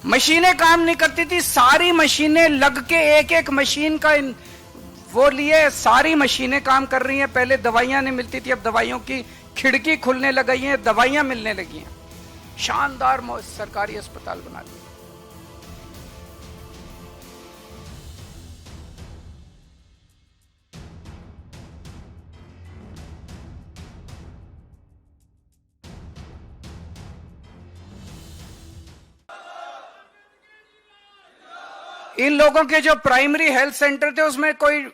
मशीनें काम नहीं करती थी, सारी मशीनें लग के एक एक मशीन का वो लिए सारी मशीनें काम कर रही हैं। पहले दवाइयां नहीं मिलती थी, अब दवाइयों की खिड़की खुलने लग गई है, दवाइयां मिलने लगी हैं। शानदार सरकारी अस्पताल बना दिए। इन लोगों के जो प्राइमरी हेल्थ सेंटर थे उसमें कोई,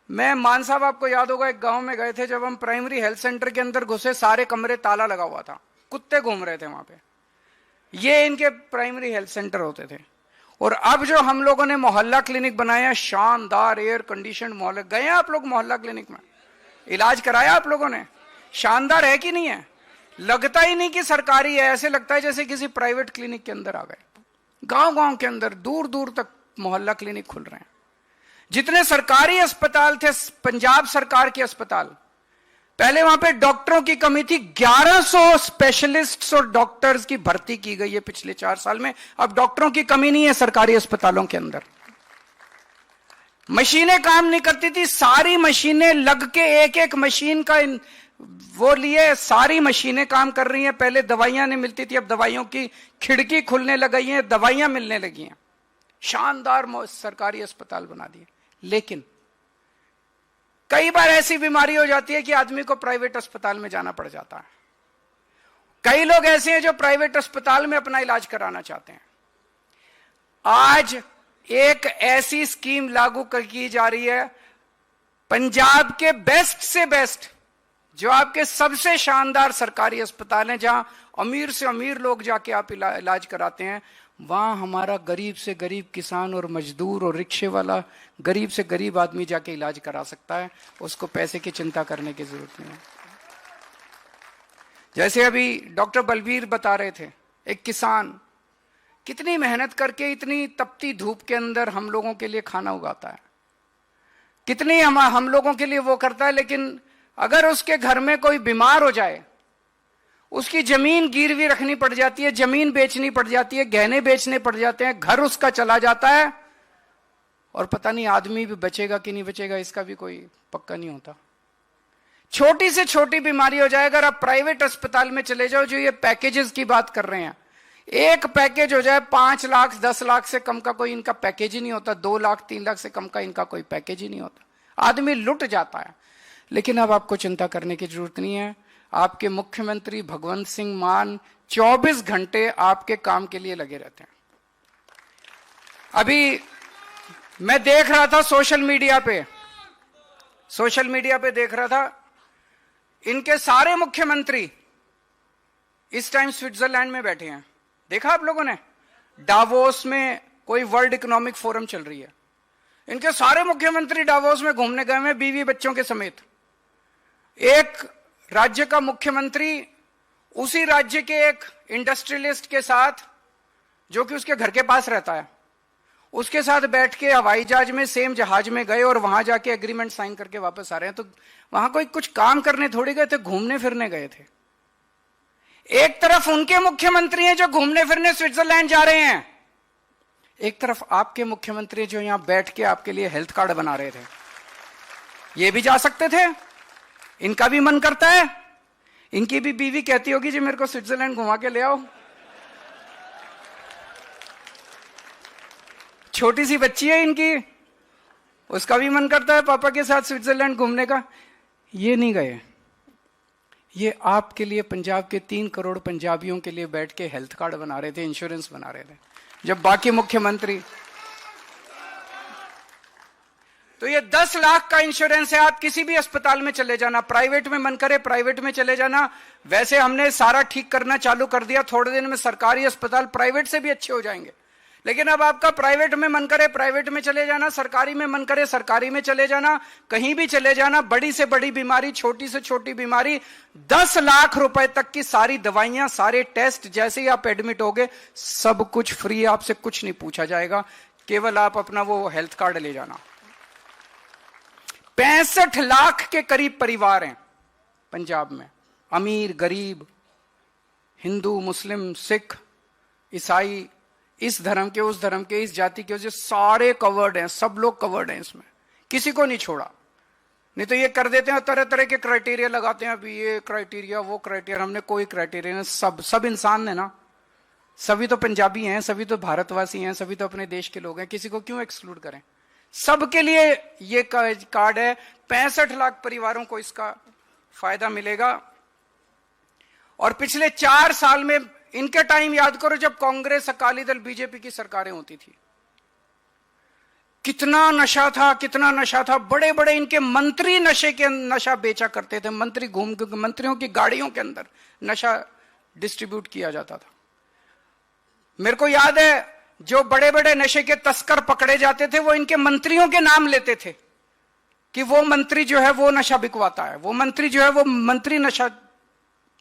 मैं मान साहब आपको याद होगा एक गांव में गए थे, जब हम प्राइमरी हेल्थ सेंटर के अंदर घुसे सारे कमरे ताला लगा हुआ था, कुत्ते घूम रहे थे वहां पे। ये इनके प्राइमरी हेल्थ सेंटर होते थे। और अब जो हम लोगों ने मोहल्ला क्लिनिक बनाया, शानदार एयर कंडीशन मोहल्ला, गए आप लोग मोहल्ला क्लिनिक में, इलाज कराया आप लोगों ने? शानदार है कि नहीं है? लगता ही नहीं कि सरकारी है, ऐसे लगता है जैसे किसी प्राइवेट क्लिनिक के अंदर आ गए। गांव गांव के अंदर दूर दूर तक मोहल्ला क्लिनिक खुल रहे हैं। जितने सरकारी अस्पताल थे, पंजाब सरकार के अस्पताल, पहले वहां पे डॉक्टरों की कमी थी, 1100 स्पेशलिस्ट्स और डॉक्टर्स की भर्ती की गई है पिछले 4 साल में। अब डॉक्टरों की कमी नहीं है सरकारी अस्पतालों के अंदर। मशीनें काम नहीं करती थी, सारी मशीनें लग के एक एक मशीन का वो लिए सारी मशीनें काम कर रही हैं। पहले दवाइयां नहीं मिलती थी, अब दवाइयों की खिड़की खुलने लग गई है, दवाइयां मिलने लगी हैं। शानदार सरकारी अस्पताल बना दिए। लेकिन कई बार ऐसी बीमारी हो जाती है कि आदमी को प्राइवेट अस्पताल में जाना पड़ जाता है। कई लोग ऐसे हैं जो प्राइवेट अस्पताल में अपना इलाज कराना चाहते हैं। आज एक ऐसी स्कीम लागू की जा रही है, पंजाब के बेस्ट से बेस्ट, जो आपके सबसे शानदार सरकारी अस्पताल हैं, जहां अमीर से अमीर लोग जाके आप इलाज कराते हैं, वहां हमारा गरीब से गरीब किसान और मजदूर और रिक्शे वाला, गरीब से गरीब आदमी जाके इलाज करा सकता है। उसको पैसे की चिंता करने की जरूरत नहीं है। जैसे अभी डॉक्टर बलबीर बता रहे थे, एक किसान कितनी मेहनत करके इतनी तपती धूप के अंदर हम लोगों के लिए खाना उगाता है, कितनी हम लोगों के लिए वो करता है। लेकिन अगर उसके घर में कोई बीमार हो जाए, उसकी जमीन गिरवी रखनी पड़ जाती है, जमीन बेचनी पड़ जाती है, गहने बेचने पड़ जाते हैं, घर उसका चला जाता है, और पता नहीं आदमी भी बचेगा कि नहीं बचेगा, इसका भी कोई पक्का नहीं होता। छोटी से छोटी बीमारी हो जाए, अगर आप प्राइवेट अस्पताल में चले जाओ, जो ये पैकेजेस की बात कर रहे हैं, एक पैकेज हो जाए 5 लाख 10 लाख से कम का कोई इनका पैकेज ही नहीं होता, 2 लाख 3 लाख से कम का इनका कोई पैकेज ही नहीं होता। आदमी लुट जाता है। लेकिन अब आपको चिंता करने की जरूरत नहीं है। आपके मुख्यमंत्री भगवंत सिंह मान 24 घंटे आपके काम के लिए लगे रहते हैं। अभी मैं देख रहा था सोशल मीडिया पे देख रहा था, इनके सारे मुख्यमंत्री इस टाइम स्विट्जरलैंड में बैठे हैं। देखा आप लोगों ने? डावोस में कोई वर्ल्ड इकोनॉमिक फोरम चल रही है, इनके सारे मुख्यमंत्री डावोस में घूमने गए हैं, बीवी बच्चों के समेत। एक राज्य का मुख्यमंत्री उसी राज्य के एक इंडस्ट्रियलिस्ट के साथ, जो कि उसके घर के पास रहता है, उसके साथ बैठ के हवाई जहाज में, सेम जहाज में गए और वहां जाके एग्रीमेंट साइन करके वापस आ रहे हैं। तो वहां कोई कुछ काम करने थोड़ी गए थे, घूमने फिरने गए थे। एक तरफ उनके मुख्यमंत्री हैं जो घूमने फिरने स्विट्जरलैंड जा रहे हैं, एक तरफ आपके मुख्यमंत्री जो यहां बैठ के आपके लिए हेल्थ कार्ड बना रहे थे। ये भी जा सकते थे, इनका भी मन करता है। इनकी भी बीवी कहती होगी जी मेरे को स्विट्जरलैंड घुमा के ले आओ। छोटी सी बच्ची है इनकी, उसका भी मन करता है पापा के साथ स्विट्जरलैंड घूमने का। ये नहीं गए, ये आपके लिए, पंजाब के 3 करोड़ पंजाबियों के लिए बैठ के हेल्थ कार्ड बना रहे थे, इंश्योरेंस बना रहे थे, जब बाकी मुख्यमंत्री। तो ये 10 लाख का इंश्योरेंस है। आप किसी भी अस्पताल में चले जाना, प्राइवेट में मन करे प्राइवेट में चले जाना। वैसे हमने सारा ठीक करना चालू कर दिया, थोड़े दिन में सरकारी अस्पताल प्राइवेट से भी अच्छे हो जाएंगे। लेकिन अब आपका प्राइवेट में मन करे प्राइवेट में चले जाना, सरकारी में मन करे सरकारी में चले जाना, कहीं भी चले जाना। बड़ी से बड़ी बीमारी, छोटी से छोटी बीमारी, 10 लाख रुपए तक की सारी दवाइयां, सारे टेस्ट, जैसे ही आप एडमिट होगे सब कुछ फ्री, आपसे कुछ नहीं पूछा जाएगा, केवल आप अपना वो हेल्थ कार्ड ले जाना। 65 लाख के करीब परिवार हैं पंजाब में, अमीर गरीब, हिंदू मुस्लिम सिख ईसाई, इस धर्म के, उस धर्म के, इस जाति के, जो सारे कवर्ड हैं, सब लोग कवर्ड हैं इसमें, किसी को नहीं छोड़ा। नहीं तो ये कर देते हैं, तरह तरह के क्राइटेरिया लगाते हैं, अभी ये क्राइटेरिया वो क्राइटेरिया। हमने कोई क्राइटेरिया नहीं, सब इंसान है ना, सभी तो पंजाबी हैं, सभी तो भारतवासी हैं, सभी तो अपने देश के लोग हैं, किसी को क्यों एक्सक्लूड करें? सबके लिए ये कार्ड है। 65 लाख परिवारों को इसका फायदा मिलेगा। और पिछले 4 साल में इनके टाइम याद करो, जब कांग्रेस, अकाली दल, बीजेपी की सरकारें होती थी, कितना नशा था, कितना नशा था। बड़े बड़े इनके मंत्री नशा बेचा करते थे, मंत्रियों की गाड़ियों के अंदर नशा डिस्ट्रीब्यूट किया जाता था। मेरे को याद है, जो बड़े बड़े नशे के तस्कर पकड़े जाते थे, वो इनके मंत्रियों के नाम लेते थे कि वो मंत्री जो है वो नशा बिकवाता है, वो मंत्री जो है वो मंत्री नशा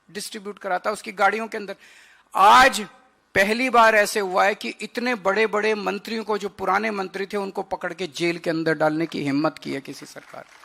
डिस्ट्रीब्यूट कराता है उसकी गाड़ियों के अंदर। आज पहली बार ऐसे हुआ है कि इतने बड़े बड़े मंत्रियों को, जो पुराने मंत्री थे, उनको पकड़ के जेल के अंदर डालने की हिम्मत की है किसी सरकार ने।